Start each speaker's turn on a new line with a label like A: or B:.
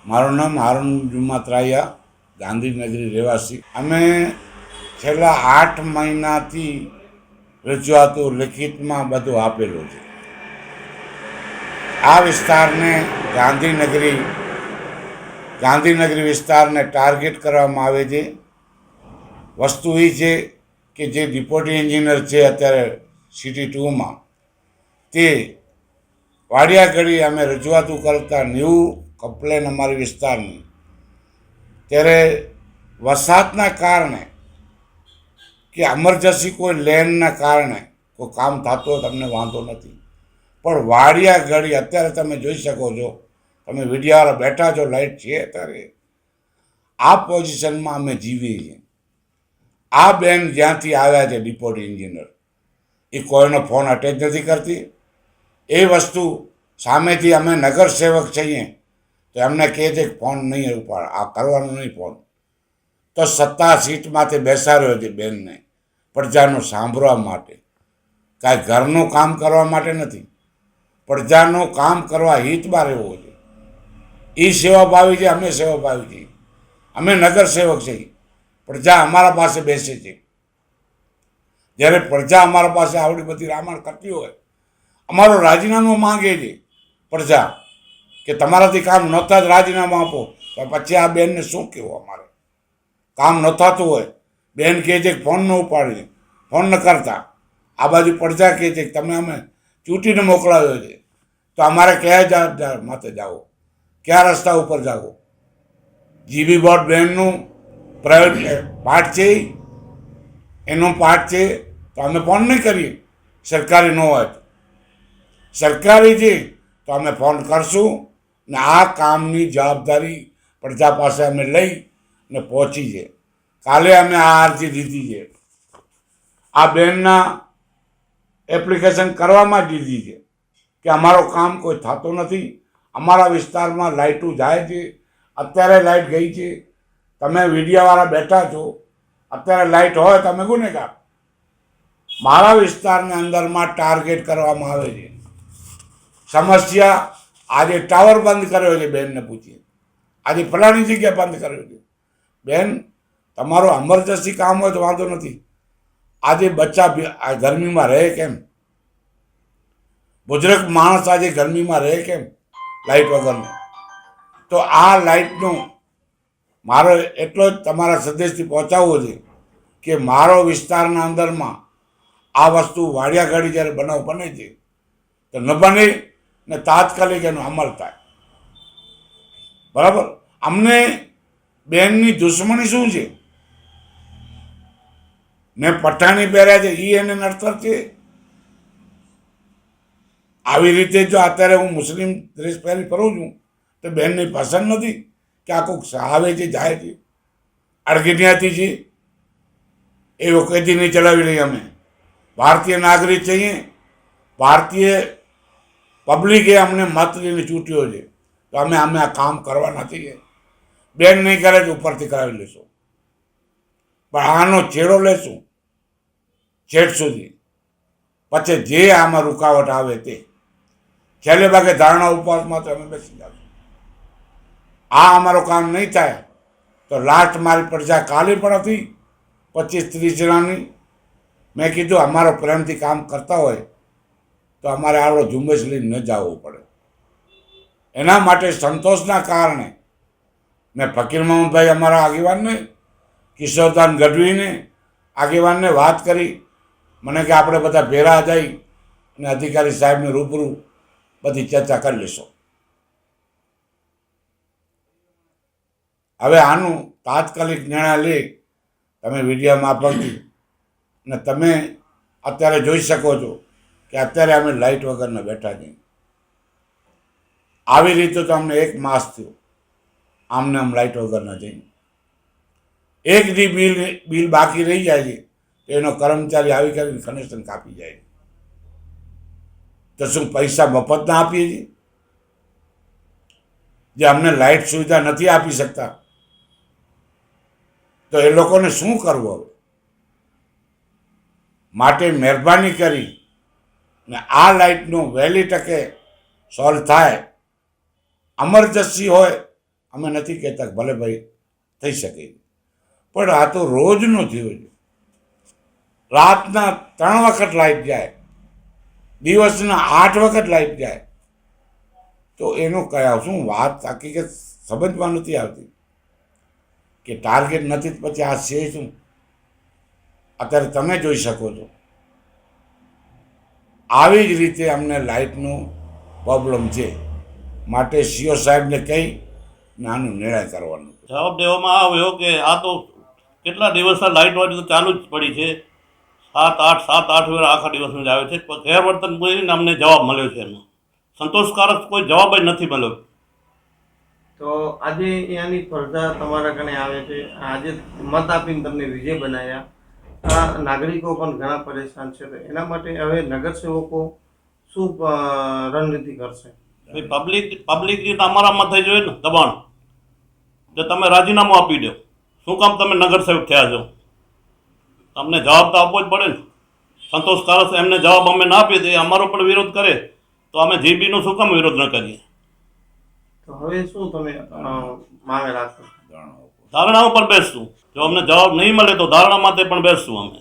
A: મારું નામ હારૂન જુમ્મા ત્રાહિયા, ગાંધીનગરી રહેવાસી. અમે છેલ્લા 8 મહિનાથી રજૂઆતો લેખિતમાં બધું આપેલું છે. આ વિસ્તારને ગાંધીનગરી વિસ્તારને ટાર્ગેટ કરવામાં આવે છે. વસ્તુ એ છે કે જે ડિપ્યુટી એન્જિનિયર છે અત્યારે સિટી 2માં, તે વાડિયા ઘડી અમે રજૂઆતો કરતા 90 કમ્પ્લેન અમારી વિસ્તારની, ત્યારે વરસાદના કારણે કે એમરજન્સી કોઈ લેન્ડના કારણે કોઈ કામ થતું હોય તમને વાંધો નથી, પણ વાડિયા ઘડી અત્યારે તમે જોઈ શકો છો, તમે મીડિયાવાળા બેઠા છો, લાઇટ છે અત્યારે, આ પોઝિશનમાં અમે જીવીએ છીએ. આ બેન જ્યાંથી આવ્યા છે ડિપ્યુટી એન્જિનિયર, એ કોઈનો ફોન અટેચ નથી કરતી. એ વસ્તુ સામેથી અમે નગર સેવક છીએ તો એમને કહે છે કે ફોન નહીં ઉપાડ, આ કરવાનો નહીં ફોન. તો સત્તા સીટમાંથી બેસાડ્યો છે બેનને પ્રજાનું સાંભળવા માટે, કાંઈ ઘરનું કામ કરવા માટે નથી, પ્રજાનું કામ કરવા હિતમાં રહેવો છે. એ સેવાભાવી છે, અમે સેવાભાવી છીએ, અમે નગર સેવક છીએ. પ્રજા અમારા પાસે બેસે છે. જ્યારે પ્રજા અમારા પાસે આવડી બધી રામાયણ કરતી હોય, અમારું રાજીનામું માંગે છે પ્રજા કે તમારાથી કામ ન થાય જ રાજીનામું આપો, તો પછી આ બેનને શું કહેવું? અમારે કામ ન થતું હોય, બેન કહે છે કે ફોન ન ઉપાડીએ, ફોન ન કરતા. આ બાજુ પ્રજા કહે છે કે તમે અમે ચૂંટીને મોકલાવ્યો છે, તો અમારે કયા માથે જાઓ, કયા રસ્તા ઉપર જાઓ? જીબી બોર્ડ બેનનું પ્રાઇવેટ પાર્ટ છે, એનો પાર્ટ છે, તો અમે ફોન નહીં કરીએ. સરકારી ન હોય તો, સરકારી છે તો અમે ફોન કરશું ને આ કામની જવાબદારી પ્રજા પાસે અમે લઈ ને પહોંચી છે. કાલે અમે આ અરજી દીધી છે, આ બેનના એપ્લિકેશન કરવામાં જ દીધી છે કે અમારો કામ કોઈ થતો નથી, અમારા વિસ્તારમાં લાઇટો જાય છે, અત્યારે લાઇટ ગઈ છે, તમે મીડિયાવાળા બેઠા છો, અત્યારે લાઇટ હોય તમે ગુનેગાર. મારા વિસ્તારની અંદરમાં ટાર્ગેટ કરવામાં આવે છે. સમસ્યા આજે ટાવર બંધ કર્યો છે, બેનને પૂછીએ, આજે ફલાણી જગ્યાએ બંધ કર્યો છે. બેન, તમારું એમરજન્સી કામ હોય તો વાંધો નથી, આજે બચ્ચા ગરમીમાં રહે કેમ? બુજુર્ગ માણસ આજે ગરમીમાં રહે કેમ લાઇટ વગરનું? તો આ લાઇટનું મારો એટલો જ તમારા સંદેશથી પહોંચાડવો છે કે મારો વિસ્તારના અંદરમાં આ વસ્તુ વાડિયા ઘડી જ્યારે બનાવ બને છે તો ન બને ને તાત્કાલિક એનો અમલ થાય. બરાબર? અમને બેનની દુશ્મની શું છે? મેં પઠાણી પહેર્યા છે એ એને નડતર છે? આવી રીતે જો અત્યારે હું મુસ્લિમ ડ્રેસ પહેરી ફરું છું તો બેનની પસંદ નથી કે આ કોઈક આવે છે, જાય છે, અડગીનિયાથી છે, એ વખતથી નહીં ચલાવી રહી. અમે ભારતીય નાગરિક છીએ, ભારતીય પબ્લિકે અમને મત લઈને ચૂંટ્યો છે, તો અમે આ કામ કરવાના છીએ. બેન નહીં કરે તો ઉપરથી કરાવી લેશું, પણ આનો છેડો લેશું છેડ સુધી. પછી જે આમાં રૂકાવટ આવે તે છેલ્લે ભાગે ધારણા ઉપવાસમાં તો અમે બેસી જશું. આ અમારું કામ નહીં થાય તો લાસ્ટ મારી પ્રજા કાલે પણ હતી 25-30 જણાની. મેં કીધું અમારો પ્રેમથી કામ કરતા હોય તો અમારે આવડો ઝુંબેશ લઈને ન જવું પડે. એના માટે સંતોષના કારણે મેં ફકીર મોહમ્મદભાઈ અમારા આગેવાનને, કિશોરદાન ગઢવીને આગેવાનને વાત કરી. મને કે આપણે બધા ભેરા જઈ અને અધિકારી સાહેબને રૂબરૂ બધી ચર્ચા કરી લઈશું. હવે આનું તાત્કાલિક નિર્ણય લે તમે મીડિયા મારફતથી, અને તમે અત્યારે જોઈ શકો છો કે અત્યારે અમે લાઇટ વગરના બેઠા છીએ. આવી રીતે તો અમને 1 માસ થયો આમને આમ લાઇટ વગરના જઈને. એક દી બિલ બાકી રહી જાય છે તો એનો કર્મચારી આવી કરીને કનેક્શન કાપી જાય. તો શું પૈસા મફતના આપીએ છીએ? જે અમને લાઇટ સુવિધા નથી આપી શકતા તો એ લોકોને શું કરવું? હવે માટે મહેરબાની કરી ને આ લાઇટનું વહેલી તકે સોલ્વ થાય. એમરજન્સી હોય અમે નથી કહેતા કે ભલે ભાઈ થઈ શકે, પણ આ તો રોજનું થયું છે. રાતના 3 વખત લાઇટ જાય, દિવસના 8 વખત લાઇટ જાય, તો એનું કયા શું વાત હકીકત સમજમાં નથી આવતી કે ટાર્ગેટ નથી તો પછી આ છે શું. અત્યારે તમે જોઈ શકો છો આવી જ રીતે અમને લાઇટનું પ્રોબ્લેમ છે, માટે સીઓ સાહેબને કહી ને આનો નિર્ણય કરવાનો.
B: જવાબ દેવામાં આવ્યો કે આ તો કેટલા દિવસથી લાઇટ વાળી તો ચાલુ જ પડી છે, 7-8 વાર આખા દિવસમાં જ આવે છે, પણ ગેરવર્તન કરીને અમને જવાબ મળ્યો છે. એનો સંતોષકારક કોઈ જવાબ જ નથી મળ્યો.
C: તો આજે અહીંયાની સ્પર્ધા તમારા કને આવે છે, આજે મત આપીને તમને વિજય બનાવ્યા. આ નાગરિકો પણ ઘણા પરેશાન છે, તો એના માટે હવે નગરસેવકો શું રણનીતિ કરશે?
B: પબ્લિક રીતે અમારામાં થઈ જોઈએ ને દબાણ, જો તમે રાજીનામું આપી દો, શું કામ તમે નગરસેવક થયા છો? તમને જવાબ તો આપવો જ પડે ને. સંતોષકારક એમને જવાબ અમે ના આપીએ તો એ અમારો પણ વિરોધ કરે, તો અમે જીબીનો શું કામ વિરોધ ન કરીએ?
C: તો હવે શું તમે માંગ રાખશો?
B: ધારણા ઉપર બેસશું. જો અમને જવાબ નહીં મળે તો ધારણા માટે પણ બેસશું અમે.